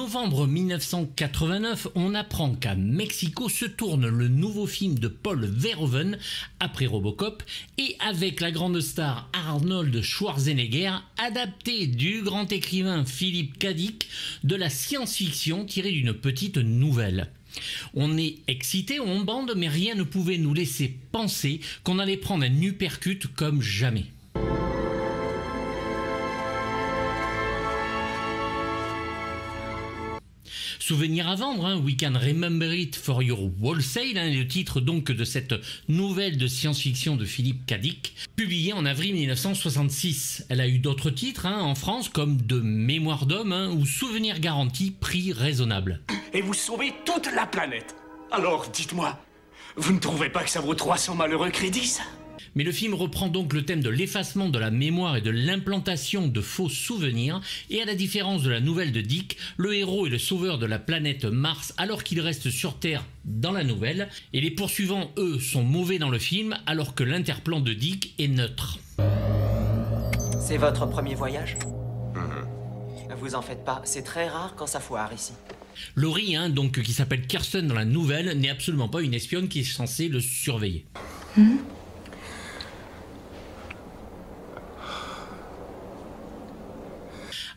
Novembre 1989, on apprend qu'à Mexico se tourne le nouveau film de Paul Verhoeven, après Robocop, et avec la grande star Arnold Schwarzenegger, adapté du grand écrivain Philippe K. Dick, de la science-fiction tirée d'une petite nouvelle. On est excité, on bande, mais rien ne pouvait nous laisser penser qu'on allait prendre un uppercut comme jamais. Souvenir à vendre, We Can Remember It for Your Wholesale, le titre donc de cette nouvelle de science-fiction de Philippe K. Dick, publiée en avril 1966. Elle a eu d'autres titres en France, comme De Mémoire d'homme ou Souvenir garanti, prix raisonnable. Et vous sauvez toute la planète. Alors dites-moi, vous ne trouvez pas que ça vaut 300 malheureux crédits, ça ? Mais le film reprend donc le thème de l'effacement de la mémoire et de l'implantation de faux souvenirs, et à la différence de la nouvelle de Dick, le héros est le sauveur de la planète Mars alors qu'il reste sur Terre dans la nouvelle, et les poursuivants, eux, sont mauvais dans le film alors que l'interplan de Dick est neutre. C'est votre premier voyage ? Vous en faites pas, c'est très rare quand ça foire ici. Laurie, donc, qui s'appelle Kirsten dans la nouvelle, n'est absolument pas une espionne qui est censée le surveiller.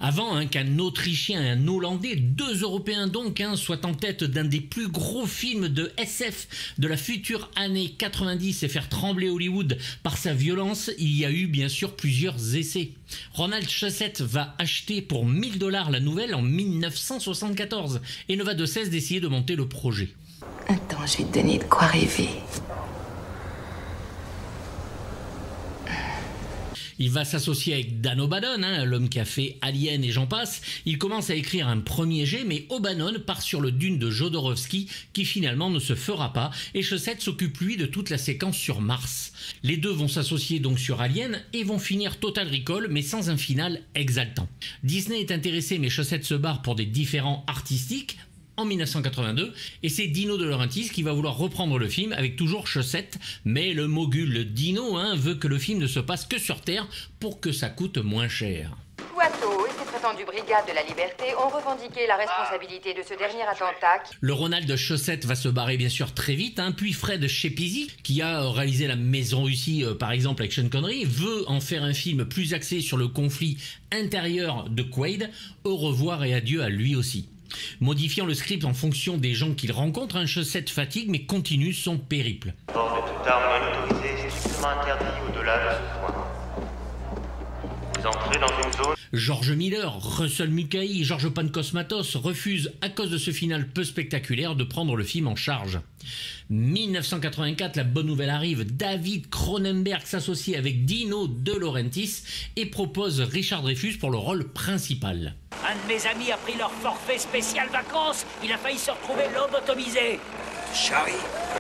Avant qu'un Autrichien et un Hollandais, deux Européens donc, soient en tête d'un des plus gros films de SF de la future année 90 et faire trembler Hollywood par sa violence, il y a eu bien sûr plusieurs essais. Ronald Shusett va acheter pour 1 000 $ la nouvelle en 1974 et ne va de cesse d'essayer de monter le projet. Attends, je vais te donner de quoi rêver. Il va s'associer avec Dan O'Bannon, l'homme qui a fait Alien et j'en passe. Il commence à écrire un premier jet, mais O'Bannon part sur le Dune de Jodorowsky, qui finalement ne se fera pas, et Shusett s'occupe lui de toute la séquence sur Mars. Les deux vont s'associer donc sur Alien et vont finir Total Recall, mais sans un final exaltant. Disney est intéressé, mais Shusett se barre pour des différends artistiques, en 1982, et c'est Dino De Laurentiis qui va vouloir reprendre le film avec toujours Shusett, mais le mogul Dino veut que le film ne se passe que sur Terre pour que ça coûte moins cher. Watteau et ses prétendues brigades de la liberté ont revendiqué la responsabilité de ce dernier attentat. Le Ronald Shusett va se barrer bien sûr très vite, puis Fred Schepisi, qui a réalisé La Maison Russie par exemple avec Sean Connery, veut en faire un film plus axé sur le conflit intérieur de Quaid. Au revoir et adieu à lui aussi. Modifiant le script en fonction des gens qu'il rencontre, Shusett fatigue mais continue son périple. Port de toute arme non autorisée, strictement interdit au-delà de ce point. Vous entrez dans une zone... George Miller, Russell Mulcahy, George Pankosmatos refusent à cause de ce final peu spectaculaire de prendre le film en charge. 1984, la bonne nouvelle arrive, David Cronenberg s'associe avec Dino De Laurentiis et propose Richard Dreyfuss pour le rôle principal. Un de mes amis a pris leur forfait spécial vacances. Il a failli se retrouver lobotomisé. Charlie.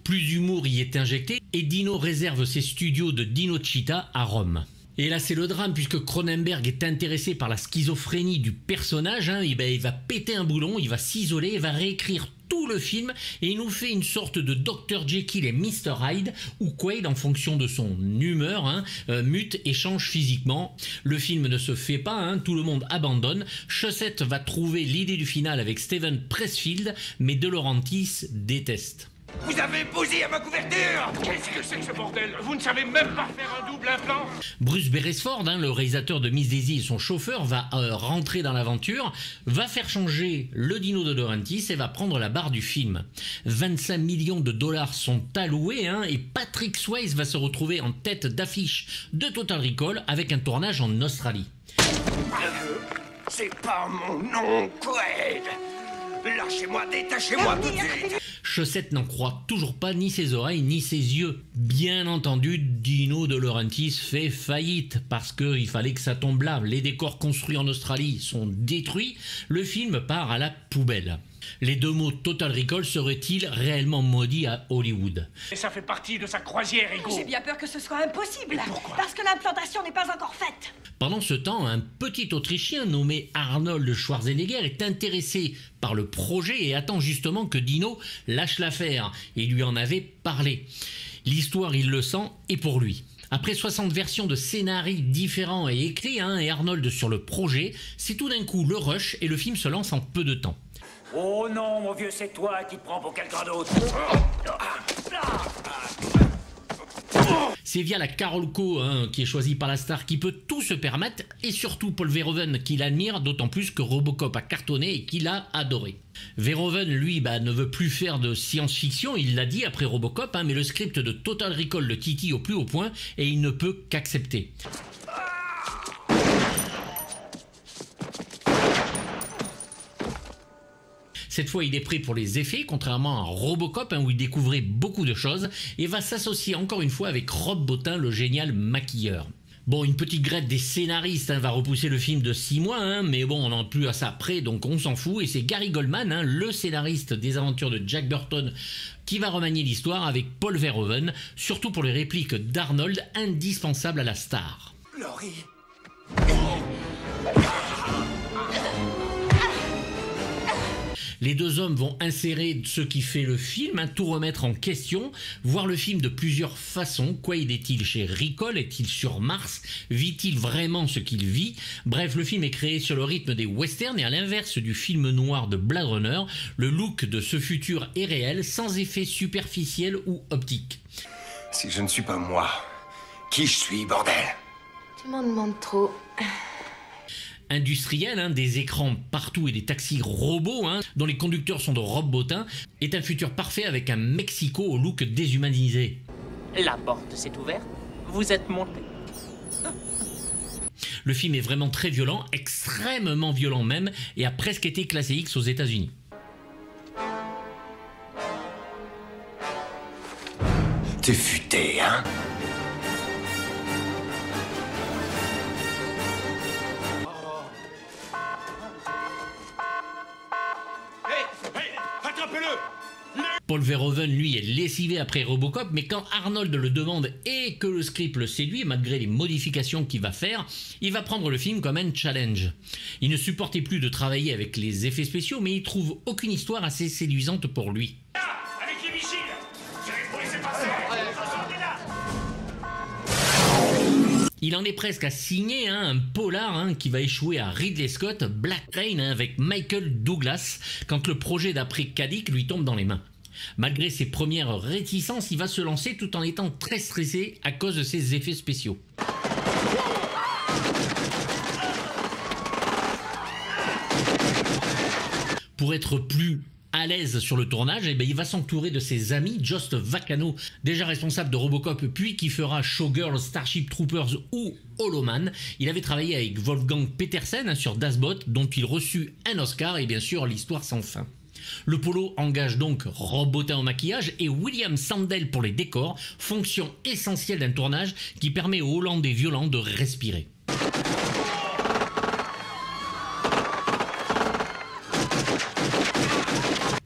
Plus d'humour y est injecté et Dino réserve ses studios de Dinocita à Rome. Et là c'est le drame puisque Cronenberg est intéressé par la schizophrénie du personnage, il va péter un boulon, il va s'isoler, il va réécrire tout le film et il nous fait une sorte de Dr Jekyll et Mr Hyde où Quaid, en fonction de son humeur, mute et change physiquement. Le film ne se fait pas, tout le monde abandonne. Shusett va trouver l'idée du final avec Steven Pressfield, mais De Laurentiis déteste. Vous avez bousillé ma couverture! Qu'est-ce que c'est que ce bordel? Vous ne savez même pas faire un double implant? Bruce Beresford, le réalisateur de Miss Daisy et son chauffeur, va rentrer dans l'aventure, va faire changer le Dino De Laurentiis et va prendre la barre du film. 25 millions de $ sont alloués et Patrick Swayze va se retrouver en tête d'affiche de Total Recall avec un tournage en Australie. C'est pas mon nom, Quaid! Lâchez-moi, détachez-moi tout de suite! Shusett n'en croit toujours pas ni ses oreilles ni ses yeux. Bien entendu, Dino De Laurentiis fait faillite parce qu'il fallait que ça tombe là. Les décors construits en Australie sont détruits. Le film part à la poubelle. Les deux mots Total Recall seraient-ils réellement maudits à Hollywood? Et ça fait partie de sa croisière, Ego. J'ai bien peur que ce soit impossible. Et pourquoi? Parce que l'implantation n'est pas encore faite. Pendant ce temps, un petit Autrichien nommé Arnold Schwarzenegger est intéressé par le projet et attend justement que Dino lâche l'affaire. Et lui en avait parlé. L'histoire, il le sent, est pour lui. Après 60 versions de scénarios différents et écrits, et Arnold sur le projet, c'est tout d'un coup le rush et le film se lance en peu de temps. Oh non, mon vieux, c'est toi qui te prends pour quelqu'un d'autre. C'est via la Carolco qui est choisie par la star qui peut tout se permettre, et surtout Paul Verhoeven qui l'admire, d'autant plus que Robocop a cartonné et qu'il a adoré. Verhoeven, lui, ne veut plus faire de science-fiction, il l'a dit après Robocop, mais le script de Total Recall le titille au plus haut point et il ne peut qu'accepter. Cette fois, il est prêt pour les effets, contrairement à Robocop, où il découvrait beaucoup de choses, et va s'associer encore une fois avec Rob Bottin, le génial maquilleur. Bon, une petite grette des scénaristes va repousser le film de 6 mois, mais bon, on n'en est plus à ça près, donc on s'en fout, et c'est Gary Goldman, le scénariste des aventures de Jack Burton, qui va remanier l'histoire avec Paul Verhoeven, surtout pour les répliques d'Arnold, indispensables à la star. Laurie. Les deux hommes vont insérer ce qui fait le film, tout remettre en question, voir le film de plusieurs façons. Quoi est-il chez Recall? Est-il sur Mars? Vit-il vraiment ce qu'il vit? Bref, le film est créé sur le rythme des westerns et à l'inverse du film noir de Blade Runner, le look de ce futur est réel, sans effet superficiel ou optique. Si je ne suis pas moi, qui je suis, bordel? Tu m'en demandes trop. Industriel, des écrans partout et des taxis robots, dont les conducteurs sont de Rob Bottin, est un futur parfait avec un Mexico au look déshumanisé. La porte s'est ouverte, vous êtes monté. Le film est vraiment très violent, extrêmement violent même, et a presque été classé X aux États-Unis. T'es futé, hein? Paul Verhoeven, lui, est lessivé après Robocop, mais quand Arnold le demande et que le script le séduit, malgré les modifications qu'il va faire, il va prendre le film comme un challenge. Il ne supportait plus de travailler avec les effets spéciaux, mais il trouve aucune histoire assez séduisante pour lui. Avec les vigiles. Tirez pour laisser passer. Il en est presque à signer un polar qui va échouer à Ridley Scott, Black Rain, avec Michael Douglas, quand le projet d'après Cadic lui tombe dans les mains. Malgré ses premières réticences, il va se lancer tout en étant très stressé à cause de ses effets spéciaux. Pour être plus à l'aise sur le tournage, il va s'entourer de ses amis, Jost Vacano, déjà responsable de Robocop, puis qui fera Showgirls, Starship Troopers ou Hollow Man. Il avait travaillé avec Wolfgang Petersen sur Das Boot, dont il reçut un Oscar et bien sûr l'histoire sans fin. Le Polo engage donc Rob Bottin au maquillage et William Sandel pour les décors, fonction essentielle d'un tournage qui permet aux Hollandais violents de respirer.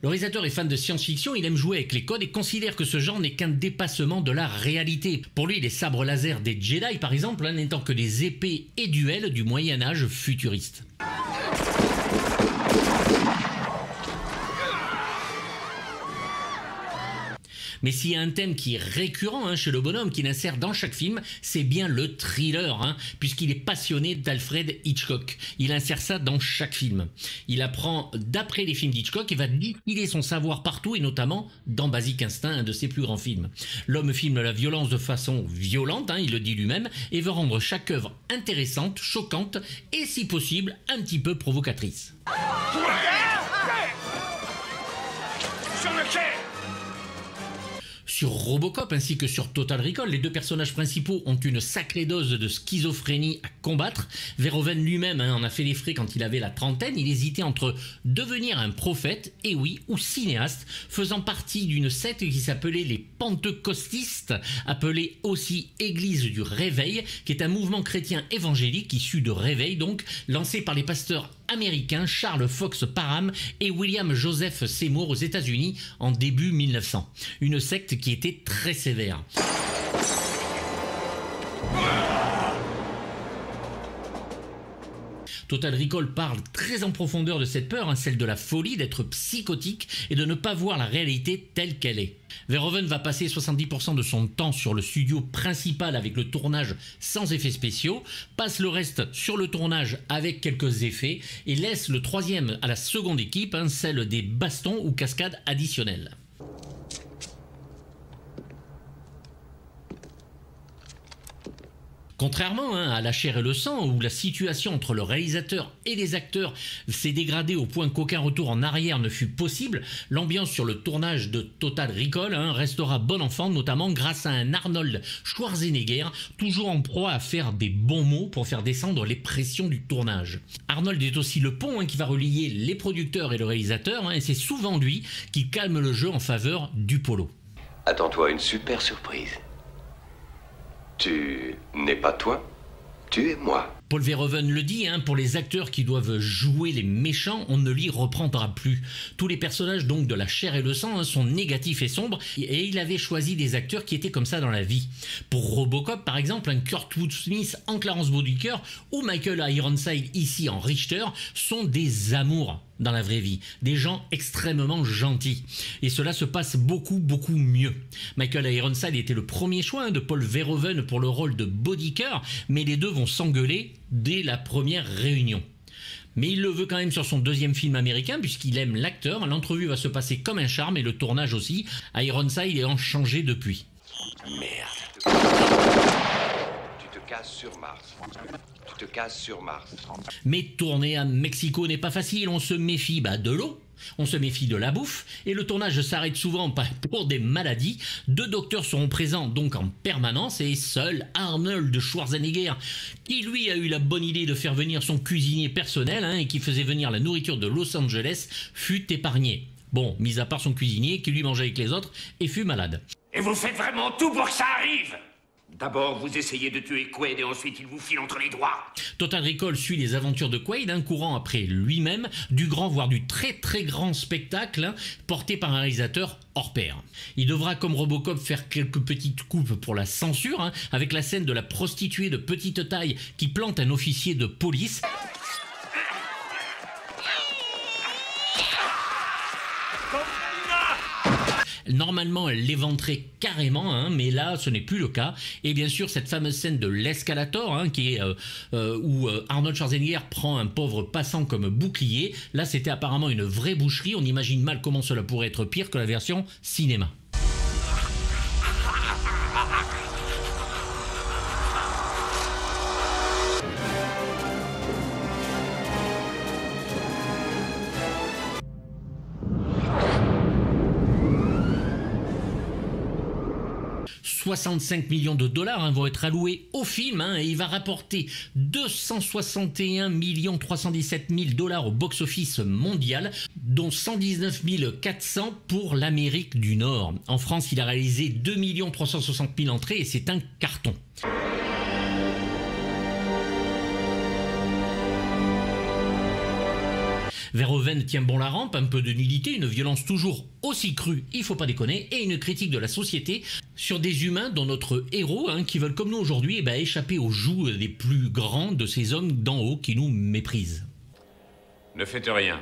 Le réalisateur est fan de science-fiction, il aime jouer avec les codes et considère que ce genre n'est qu'un dépassement de la réalité. Pour lui, les sabres laser des Jedi, par exemple, n'étant que des épées et duels du Moyen-Âge futuriste. Mais s'il y a un thème qui est récurrent chez le bonhomme, qu'il insère dans chaque film, c'est bien le thriller, puisqu'il est passionné d'Alfred Hitchcock. Il insère ça dans chaque film. Il apprend d'après les films d'Hitchcock et va distiller son savoir partout, et notamment dans Basic Instinct, un de ses plus grands films. L'homme filme la violence de façon violente, il le dit lui-même, et veut rendre chaque œuvre intéressante, choquante, et si possible, un petit peu provocatrice. Sur le quai. Sur Robocop ainsi que sur Total Recall, les deux personnages principaux ont une sacrée dose de schizophrénie à combattre. Verhoeven lui-même en a fait les frais quand il avait la trentaine. Il hésitait entre devenir un prophète, et oui, ou cinéaste, faisant partie d'une secte qui s'appelait les Pentecostistes, appelée aussi Église du Réveil, qui est un mouvement chrétien évangélique issu de Réveil, donc lancé par les pasteurs américains Charles Fox Parham et William Joseph Seymour aux États-Unis en début 1900. Une secte qui était très sévère. Total Recall parle très en profondeur de cette peur, celle de la folie, d'être psychotique et de ne pas voir la réalité telle qu'elle est. Verhoeven va passer 70% de son temps sur le studio principal avec le tournage sans effets spéciaux, passe le reste sur le tournage avec quelques effets et laisse le troisième à la seconde équipe, celle des bastons ou cascades additionnelles. Contrairement à La chair et le sang, où la situation entre le réalisateur et les acteurs s'est dégradée au point qu'aucun retour en arrière ne fut possible, l'ambiance sur le tournage de Total Recall restera bon enfant, notamment grâce à un Arnold Schwarzenegger, toujours en proie à faire des bons mots pour faire descendre les pressions du tournage. Arnold est aussi le pont qui va relier les producteurs et le réalisateur, et c'est souvent lui qui calme le jeu en faveur du polo. Attends-toi une super surprise. Tu n'es pas toi, tu es moi. Paul Verhoeven le dit, pour les acteurs qui doivent jouer les méchants, on ne l'y reprendra plus. Tous les personnages donc de La chair et le sang sont négatifs et sombres, et il avait choisi des acteurs qui étaient comme ça dans la vie. Pour Robocop par exemple, Kurtwood Smith en Clarence Bodicker ou Michael Ironside ici en Richter sont des amours dans la vraie vie, des gens extrêmement gentils. Et cela se passe beaucoup mieux. Michael Ironside était le premier choix de Paul Verhoeven pour le rôle de Bodicker, mais les deux vont s'engueuler dès la première réunion. Mais il le veut quand même sur son deuxième film américain puisqu'il aime l'acteur. L'entrevue va se passer comme un charme et le tournage aussi, Ironside ayant changé depuis. Merde. Tu te casses sur Mars. Tu te casses sur Mars. Mais tourner à Mexico n'est pas facile, on se méfie de l'eau. On se méfie de la bouffe et le tournage s'arrête souvent pour des maladies. 2 docteurs seront présents donc en permanence et seul Arnold Schwarzenegger, qui lui a eu la bonne idée de faire venir son cuisinier personnel et qui faisait venir la nourriture de Los Angeles, fut épargné. Bon, mis à part son cuisinier qui lui mangeait avec les autres et fut malade. Et vous faites vraiment tout pour que ça arrive? D'abord, vous essayez de tuer Quaid et ensuite il vous file entre les doigts. Total Recall suit les aventures de Quaid, courant après lui-même du grand voire du très grand spectacle porté par un réalisateur hors pair. Il devra comme Robocop faire quelques petites coupes pour la censure, avec la scène de la prostituée de petite taille qui plante un officier de police. Normalement, elle l'éventrait carrément, mais là, ce n'est plus le cas. Et bien sûr, cette fameuse scène de l'escalator, où Arnold Schwarzenegger prend un pauvre passant comme bouclier. Là, c'était apparemment une vraie boucherie. On imagine mal comment cela pourrait être pire que la version cinéma. « 65 millions de dollars vont être alloués au film et il va rapporter 261 317 000 dollars au box-office mondial, dont 119 400 pour l'Amérique du Nord. En France, il a réalisé 2 360 000 entrées et c'est un carton. Verhoeven tient bon la rampe, un peu de nudité, une violence toujours aussi crue, il faut pas déconner, et une critique de la société sur des humains dont notre héros, qui veulent comme nous aujourd'hui échapper aux joues des plus grands de ces hommes d'en haut qui nous méprisent. Ne faites rien.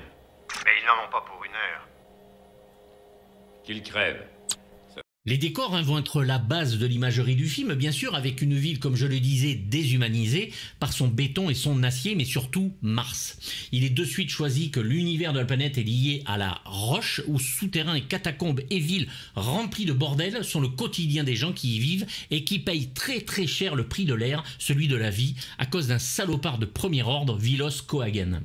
Mais ils n'en ont pas pour une heure. Qu'ils crèvent. Les décors vont être la base de l'imagerie du film, bien sûr, avec une ville, comme je le disais, déshumanisée par son béton et son acier, mais surtout Mars. Il est de suite choisi que l'univers de la planète est lié à la roche, où souterrains et catacombes et villes remplies de bordel sont le quotidien des gens qui y vivent et qui payent très cher le prix de l'air, celui de la vie, à cause d'un salopard de premier ordre, Vilos Cohagen.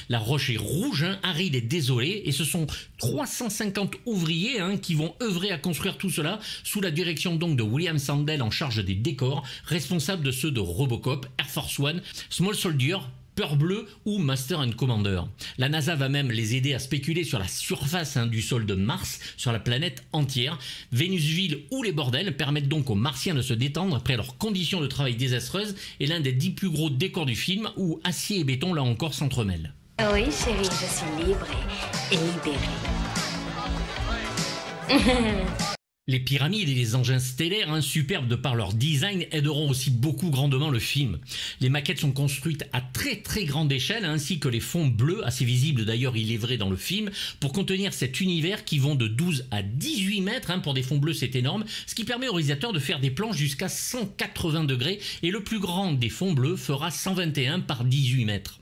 La roche est rouge, aride et désolée, et ce sont 350 ouvriers qui vont œuvrer à construire tout cela sous la direction donc de William Sandell en charge des décors, responsable de ceux de Robocop, Air Force One, Small Soldier, Peur Bleue ou Master and Commander. La NASA va même les aider à spéculer sur la surface du sol de Mars, sur la planète entière. Vénusville ou les bordels permettent donc aux Martiens de se détendre après leurs conditions de travail désastreuses et l'un des 10 plus gros décors du film où acier et béton là encore s'entremêlent. Oui, chérie, je suis libre et libérée. Les pyramides et les engins stellaires, superbes de par leur design, aideront aussi beaucoup grandement le film. Les maquettes sont construites à très grande échelle, ainsi que les fonds bleus, assez visibles d'ailleurs il est vrai dans le film, pour contenir cet univers qui vont de 12 à 18 mètres, pour des fonds bleus c'est énorme, ce qui permet au réalisateur de faire des plans jusqu'à 180 degrés, et le plus grand des fonds bleus fera 121 par 18 mètres.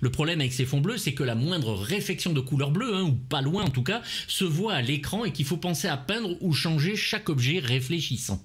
Le problème avec ces fonds bleus, c'est que la moindre réflexion de couleur bleue, ou pas loin en tout cas, se voit à l'écran et qu'il faut penser à peindre ou changer chaque objet réfléchissant.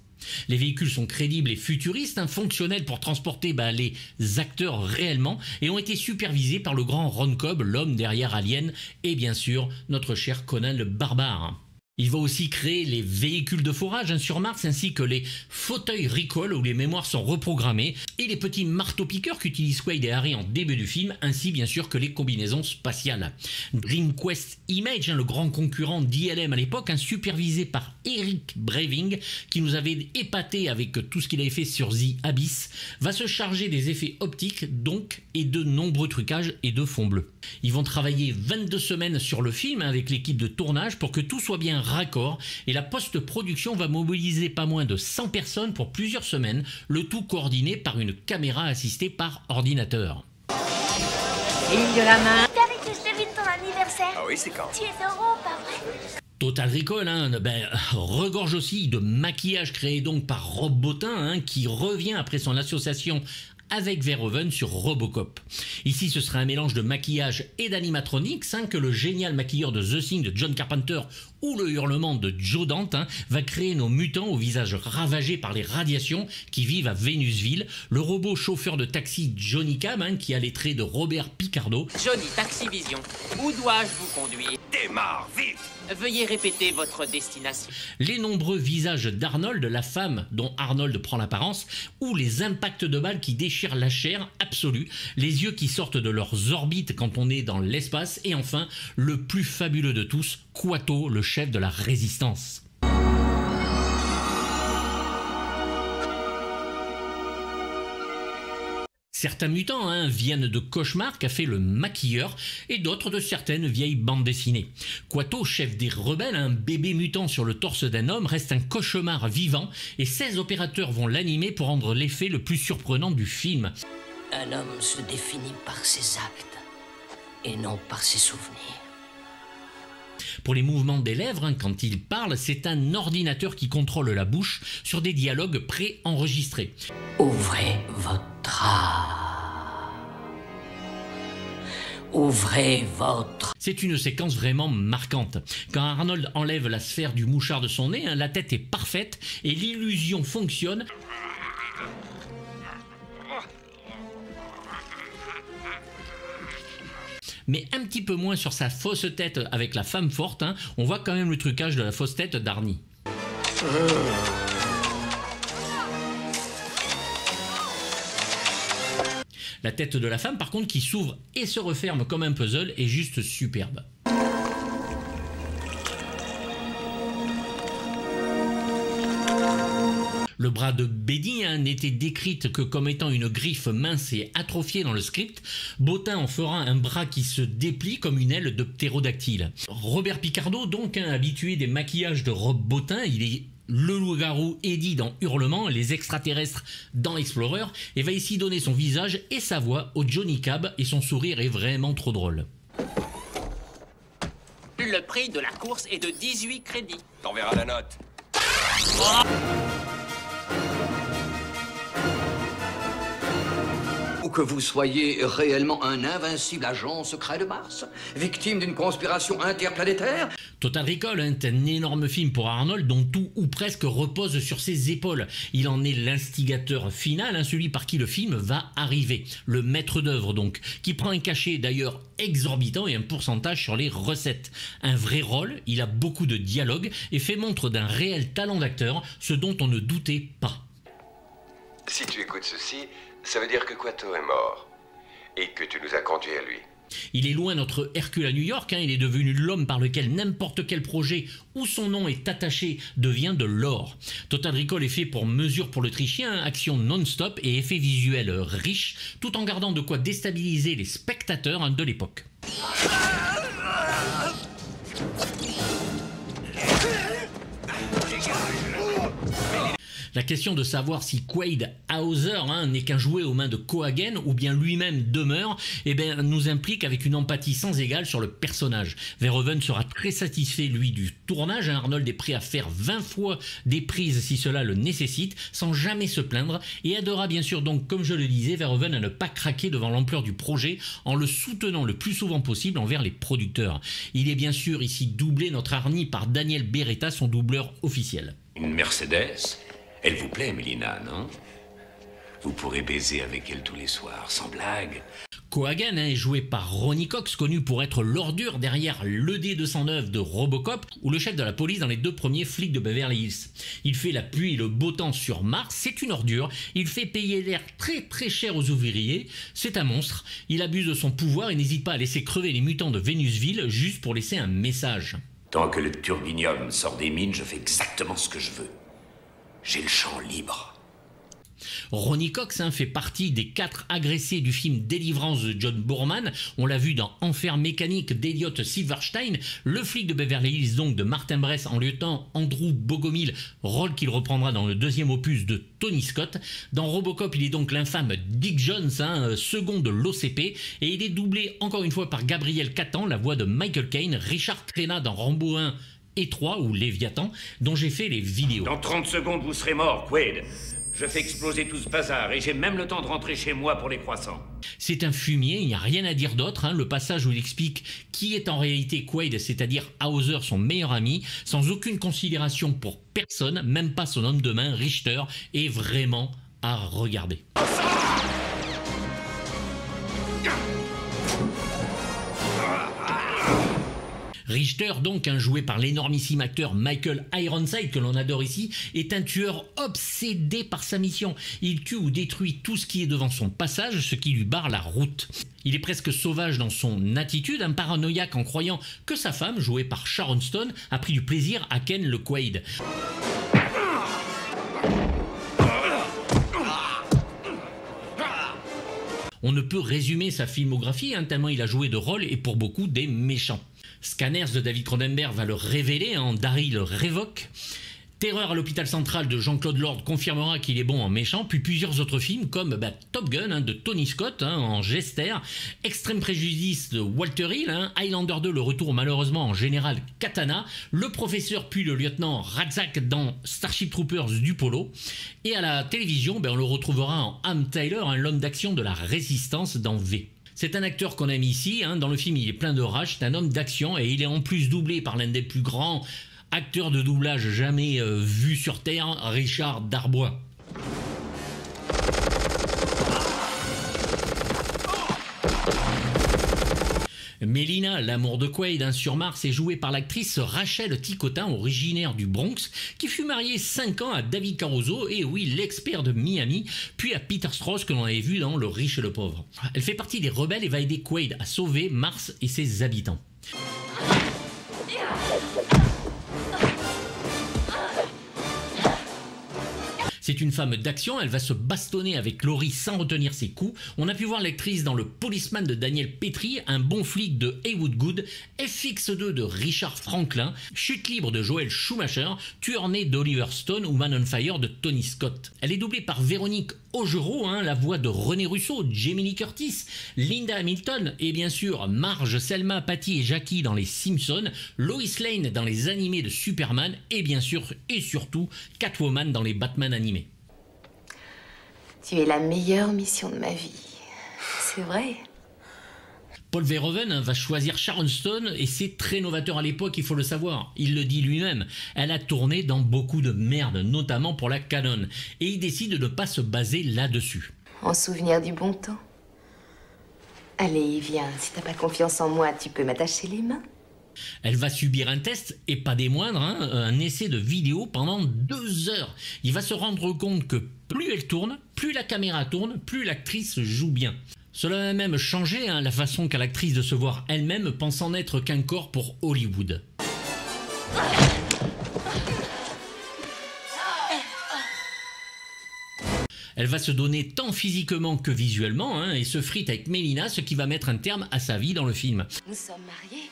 Les véhicules sont crédibles et futuristes, fonctionnels pour transporter les acteurs réellement, et ont été supervisés par le grand Ron Cobb, l'homme derrière Alien, et bien sûr notre cher Conan le Barbare. Il va aussi créer les véhicules de forage sur Mars, ainsi que les fauteuils recall où les mémoires sont reprogrammées, et les petits marteaux-piqueurs qu'utilisent Quaid et Harry en début du film, ainsi bien sûr que les combinaisons spatiales. DreamQuest Image, le grand concurrent d'ILM à l'époque, supervisé par Eric Braving, qui nous avait épaté avec tout ce qu'il avait fait sur The Abyss, va se charger des effets optiques donc et de nombreux trucages et de fonds bleus. Ils vont travailler 22 semaines sur le film avec l'équipe de tournage pour que tout soit bien raccord, et la post-production va mobiliser pas moins de 100 personnes pour plusieurs semaines, le tout coordonné par une caméra assistée par ordinateur. Ligne de la main. T'avais que je devine ton anniversaire. Ah oui, c'est quand? Tu es heureux, pas vrai? Total Recall regorge aussi de maquillage créé donc par Rob Bottin, qui revient après son association avec Verhoeven sur Robocop. Ici, ce sera un mélange de maquillage et d'animatronics, que le génial maquilleur de The Thing de John Carpenter ou le hurlement de Joe Dante va créer nos mutants au visage ravagé par les radiations qui vivent à Vénusville, le robot chauffeur de taxi Johnny Cab, qui a les traits de Robert Picardo. Johnny Taxivision, où dois-je vous conduire? Démarre, vite! Veuillez répéter votre destination. Les nombreux visages d'Arnold, la femme dont Arnold prend l'apparence, ou les impacts de balles qui déchirent la chair absolue, les yeux qui sortent de leurs orbites quand on est dans l'espace, et enfin, le plus fabuleux de tous, Kuato, le chef de la résistance. Certains mutants viennent de Cauchemar qu'a fait le maquilleur, et d'autres de certaines vieilles bandes dessinées. Kuato, chef des rebelles, un bébé mutant sur le torse d'un homme, reste un cauchemar vivant, et 16 opérateurs vont l'animer pour rendre l'effet le plus surprenant du film. Un homme se définit par ses actes, et non par ses souvenirs. Pour les mouvements des lèvres, quand il parle, c'est un ordinateur qui contrôle la bouche sur des dialogues pré-enregistrés. Ouvrez votre âme. Ouvrez votre... C'est une séquence vraiment marquante. Quand Arnold enlève la sphère du mouchard de son nez, la tête est parfaite et l'illusion fonctionne. Mais un petit peu moins sur sa fausse tête avec la femme forte, on voit quand même le trucage de la fausse tête d'Arnie. La tête de la femme par contre qui s'ouvre et se referme comme un puzzle est juste superbe. Le bras de Betty n'était décrite que comme étant une griffe mince et atrophiée dans le script. Bottin en fera un bras qui se déplie comme une aile de ptérodactyle. Robert Picardo, donc habitué des maquillages de Rob Bottin, il est le loup-garou Eddie dans Hurlement, les extraterrestres dans Explorer, et va ici donner son visage et sa voix au Johnny Cab, et son sourire est vraiment trop drôle. Le prix de la course est de 18 crédits. T'enverras la note. Oh! Ou que vous soyez réellement un invincible agent secret de Mars, victime d'une conspiration interplanétaire. Total Recall est un énorme film pour Arnold dont tout ou presque repose sur ses épaules. Il en est l'instigateur final, celui par qui le film va arriver. Le maître d'œuvre donc, qui prend un cachet d'ailleurs exorbitant et un pourcentage sur les recettes. Un vrai rôle, il a beaucoup de dialogues et fait montre d'un réel talent d'acteur, ce dont on ne doutait pas. Si tu écoutes ceci, ça veut dire que Kuato est mort et que tu nous as conduits à lui. Il est loin notre Hercule à New York, il est devenu l'homme par lequel n'importe quel projet où son nom est attaché devient de l'or. Total Recall est fait pour mesure pour l'Autrichien, action non-stop et effets visuels riches, tout en gardant de quoi déstabiliser les spectateurs de l'époque. La question de savoir si Quaid Hauser n'est qu'un jouet aux mains de Cohagen ou bien lui-même demeure, nous implique avec une empathie sans égale sur le personnage. Verhoeven sera très satisfait lui du tournage, Arnold est prêt à faire 20 fois des prises si cela le nécessite, sans jamais se plaindre, et aidera bien sûr donc, comme je le disais, Verhoeven à ne pas craquer devant l'ampleur du projet en le soutenant le plus souvent possible envers les producteurs. Il est bien sûr ici doublé notre Arnie par Daniel Beretta, son doubleur officiel. Une Mercedes? Elle vous plaît, Mélina, non? Vous pourrez baiser avec elle tous les soirs, sans blague. Cohagen est joué par Ronny Cox, connu pour être l'ordure derrière l'ED-209 de Robocop ou le chef de la police dans les 2 premiers flics de Beverly Hills. Il fait la pluie et le beau temps sur Mars, c'est une ordure, il fait payer l'air très très cher aux ouvriers, c'est un monstre, il abuse de son pouvoir et n'hésite pas à laisser crever les mutants de Vénusville juste pour laisser un message. Tant que le turbinium sort des mines, je fais exactement ce que je veux. J'ai le champ libre. Ronny Cox fait partie des 4 agressés du film Délivrance de John Boorman. On l'a vu dans Enfer mécanique d'Elliot Silverstein, le flic de Beverly Hills donc de Martin Brest en lieutenant Andrew Bogomil, rôle qu'il reprendra dans le 2e opus de Tony Scott. Dans Robocop, il est donc l'infâme Dick Jones, second de l'OCP, et il est doublé encore une fois par Gabriel Catan, la voix de Michael Caine, Richard Crenna dans Rambo 1 et 3 ou Léviathan, dont j'ai fait les vidéos. Dans 30 secondes, vous serez mort, Quaid. Je fais exploser tout ce bazar et j'ai même le temps de rentrer chez moi pour les croissants. C'est un fumier, il n'y a rien à dire d'autre. Le passage où il explique qui est en réalité Quaid, c'est-à-dire Hauser, son meilleur ami, sans aucune considération pour personne, même pas son homme de main, Richter, est vraiment à regarder. Richter, donc, joué par l'énormissime acteur Michael Ironside, que l'on adore ici, est un tueur obsédé par sa mission. Il tue ou détruit tout ce qui est devant son passage, ce qui lui barre la route. Il est presque sauvage dans son attitude, un paranoïaque en croyant que sa femme, jouée par Sharon Stone, a pris du plaisir à ken le Quaid. On ne peut résumer sa filmographie, tellement il a joué de rôles et pour beaucoup des méchants. Scanners de David Cronenberg va le révéler, Daryl révoque. Terreur à l'hôpital central de Jean-Claude Lord confirmera qu'il est bon en méchant, puis plusieurs autres films comme Top Gun de Tony Scott en Jester, Extrême Préjudice de Walter Hill, Highlander 2 le retour malheureusement en général Katana, le professeur puis le lieutenant Ratzak dans Starship Troopers du Polo, et à la télévision on le retrouvera en Ham Tyler, l'homme d'action de la résistance dans V. C'est un acteur qu'on aime ici, dans le film il est plein de rage, c'est un homme d'action et il est en plus doublé par l'un des plus grands acteur de doublage jamais vu sur Terre, Richard Darbois. Mélina, l'amour de Quaid sur Mars, est jouée par l'actrice Rachel Ticotin, originaire du Bronx, qui fut mariée 5 ans à David Caruso, et oui, l'expert de Miami, puis à Peter Strauss que l'on avait vu dans Le Riche et le Pauvre. Elle fait partie des rebelles et va aider Quaid à sauver Mars et ses habitants. C'est une femme d'action, elle va se bastonner avec Laurie sans retenir ses coups. On a pu voir l'actrice dans Le Policeman de Daniel Petrie, Un bon flic de Heywood Good, FX2 de Richard Franklin, Chute libre de Joel Schumacher, Tueur né d'Oliver Stone ou Man on Fire de Tony Scott. Elle est doublée par Véronique Augereau, la voix de René Russo, Jamie Lee Curtis, Linda Hamilton et bien sûr Marge, Selma, Patty et Jackie dans Les Simpsons, Lois Lane dans les animés de Superman et bien sûr et surtout Catwoman dans les Batman animés. Tu es la meilleure mission de ma vie. C'est vrai. Paul Verhoeven va choisir Sharon Stone et c'est très novateur à l'époque, il faut le savoir. Il le dit lui-même. Elle a tourné dans beaucoup de merde, notamment pour la Canon. Et il décide de ne pas se baser là-dessus. En souvenir du bon temps. Allez, viens. Si t'as pas confiance en moi, tu peux m'attacher les mains. Elle va subir un test, et pas des moindres, un essai de vidéo pendant 2 heures. Il va se rendre compte que plus elle tourne, plus la caméra tourne, plus l'actrice joue bien. Cela a même changé la façon qu'a l'actrice de se voir elle-même, pensant n'être qu'un corps pour Hollywood. Elle va se donner tant physiquement que visuellement et se frite avec Mélina, ce qui va mettre un terme à sa vie dans le film. Nous sommes mariés.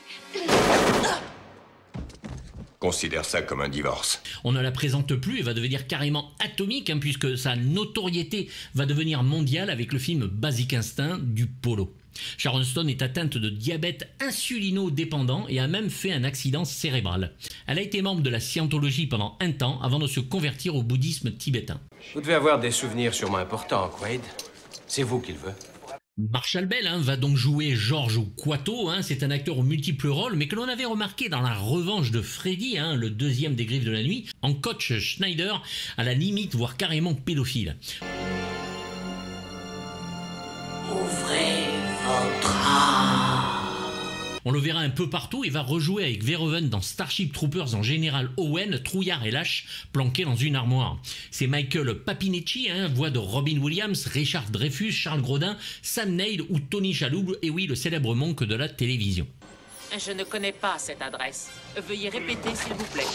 Considère ça comme un divorce. On ne la présente plus et va devenir carrément atomique puisque sa notoriété va devenir mondiale avec le film Basic Instinct du Polo. Sharon Stone est atteinte de diabète insulino-dépendant et a même fait un accident cérébral. Elle a été membre de la scientologie pendant un temps avant de se convertir au bouddhisme tibétain. Vous devez avoir des souvenirs sûrement importants, Quaid. C'est vous qui le veut. Marshall Bell va donc jouer George Quato, c'est un acteur aux multiples rôles, mais que l'on avait remarqué dans La Revanche de Freddy, le deuxième des Griffes de la Nuit, en coach Schneider, à la limite, voire carrément pédophile. Ouvrez votre âme. On le verra un peu partout et va rejouer avec Verhoeven dans Starship Troopers en général Owen, trouillard et lâche, planqué dans une armoire. C'est Michael Papinetti, voix de Robin Williams, Richard Dreyfuss, Charles Grodin, Sam Neill ou Tony Shalhoub, et oui, le célèbre monk de la télévision. Je ne connais pas cette adresse. Veuillez répéter, s'il vous plaît.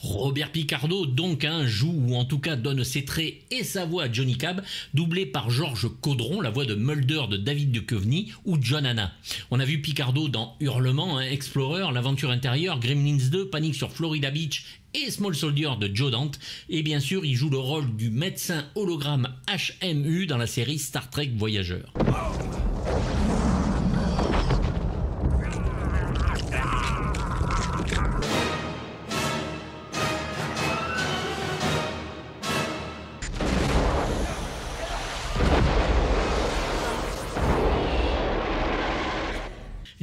Robert Picardo, donc, joue ou en tout cas donne ses traits et sa voix à Johnny Cab, doublé par Georges Caudron, la voix de Mulder de David Duchovny ou John Hannah. On a vu Picardo dans Hurlement, Explorer, L'Aventure Intérieure, Gremlins 2, Panique sur Florida Beach et Small Soldier de Joe Dante. Et bien sûr, il joue le rôle du médecin hologramme HMU dans la série Star Trek Voyageur.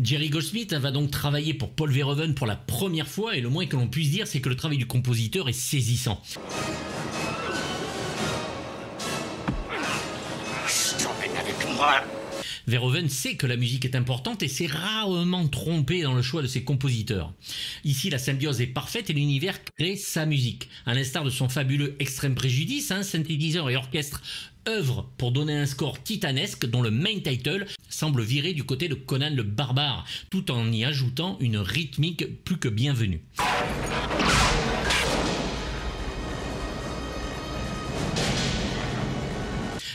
Jerry Goldsmith va donc travailler pour Paul Verhoeven pour la première fois et le moins que l'on puisse dire c'est que le travail du compositeur est saisissant. Avec moi. Verhoeven sait que la musique est importante et s'est rarement trompé dans le choix de ses compositeurs. Ici, la symbiose est parfaite et l'univers crée sa musique. À l'instar de son fabuleux Extrême Préjudice, synthétiseur et orchestre œuvre pour donner un score titanesque dont le main title semble virer du côté de Conan le Barbare, tout en y ajoutant une rythmique plus que bienvenue.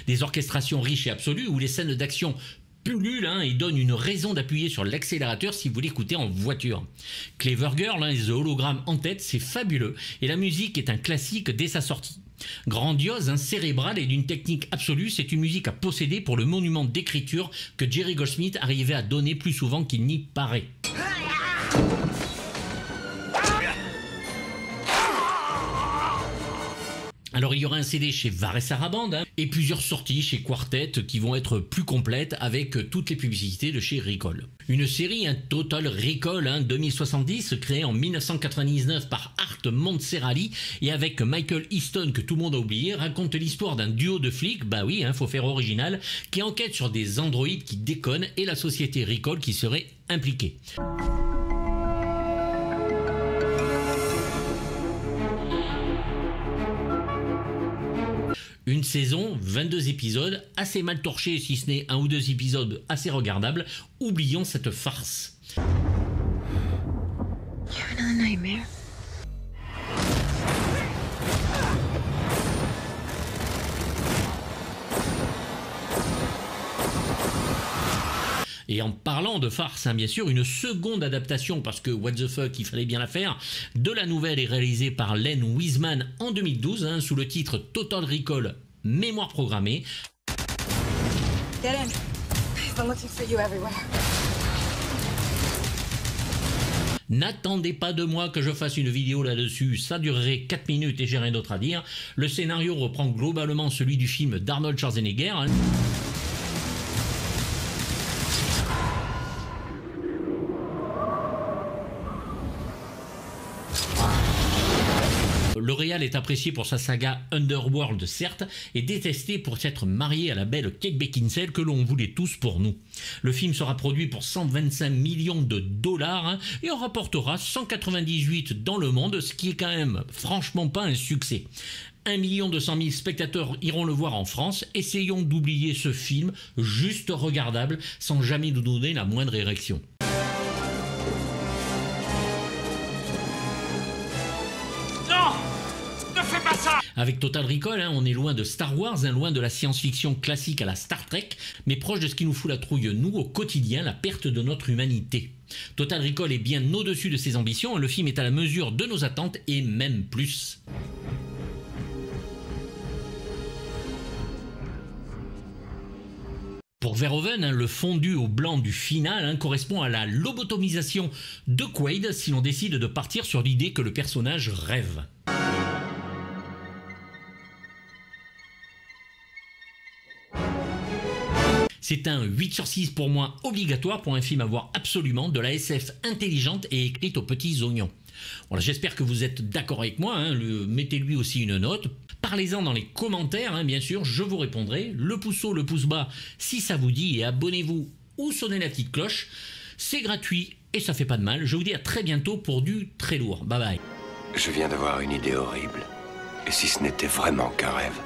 Des orchestrations riches et absolues où les scènes d'action pullulent et donnent une raison d'appuyer sur l'accélérateur si vous l'écoutez en voiture. Clever Girl et The Hologram en tête, c'est fabuleux et la musique est un classique dès sa sortie. Grandiose, cérébrale et d'une technique absolue, c'est une musique à posséder pour le monument d'écriture que Jerry Goldsmith arrivait à donner plus souvent qu'il n'y paraît. Alors il y aura un CD chez Var & Sarabande et plusieurs sorties chez Quartet qui vont être plus complètes avec toutes les publicités de chez Ricol. Une série, Total Recall 2070, créée en 1999 par Art Montserrali et avec Michael Easton que tout le monde a oublié, raconte l'histoire d'un duo de flics, bah oui, faut faire original, qui enquête sur des androïdes qui déconnent et la société Ricol qui serait impliquée. Une saison, 22 épisodes, assez mal torchés si ce n'est un ou deux épisodes assez regardables. Oublions cette farce. Et en parlant de farce, bien sûr, une seconde adaptation, parce que what the fuck, il fallait bien la faire, de la nouvelle est réalisée par Len Wiseman en 2012, sous le titre Total Recall, Mémoire programmée. Get in. I've been looking for you everywhere. N'attendez pas de moi que je fasse une vidéo là-dessus, ça durerait 4 minutes et j'ai rien d'autre à dire. Le scénario reprend globalement celui du film d'Arnold Schwarzenegger. Le réal est apprécié pour sa saga Underworld, certes, et détesté pour s'être marié à la belle Kate Beckinsale que l'on voulait tous pour nous. Le film sera produit pour 125 millions de dollars et en rapportera 198 dans le monde, ce qui est quand même franchement pas un succès. 1 200 000 spectateurs iront le voir en France. Essayons d'oublier ce film juste regardable sans jamais nous donner la moindre érection. Non! Ne fais pas ça! Avec Total Recall, on est loin de Star Wars, loin de la science-fiction classique à la Star Trek, mais proche de ce qui nous fout la trouille, nous, au quotidien, la perte de notre humanité. Total Recall est bien au-dessus de ses ambitions, le film est à la mesure de nos attentes et même plus. Pour Verhoeven, le fondu au blanc du final correspond à la lobotomisation de Quaid si l'on décide de partir sur l'idée que le personnage rêve. C'est un 8/6 pour moi obligatoire pour un film à voir absolument, de la SF intelligente et écrite aux petits oignons. Voilà, j'espère que vous êtes d'accord avec moi, mettez-lui aussi une note. Parlez-en dans les commentaires, bien sûr, je vous répondrai. Le pouce haut, le pouce bas, si ça vous dit, et abonnez-vous ou sonnez la petite cloche. C'est gratuit et ça fait pas de mal. Je vous dis à très bientôt pour du très lourd. Bye bye. Je viens d'avoir une idée horrible. Et si ce n'était vraiment qu'un rêve?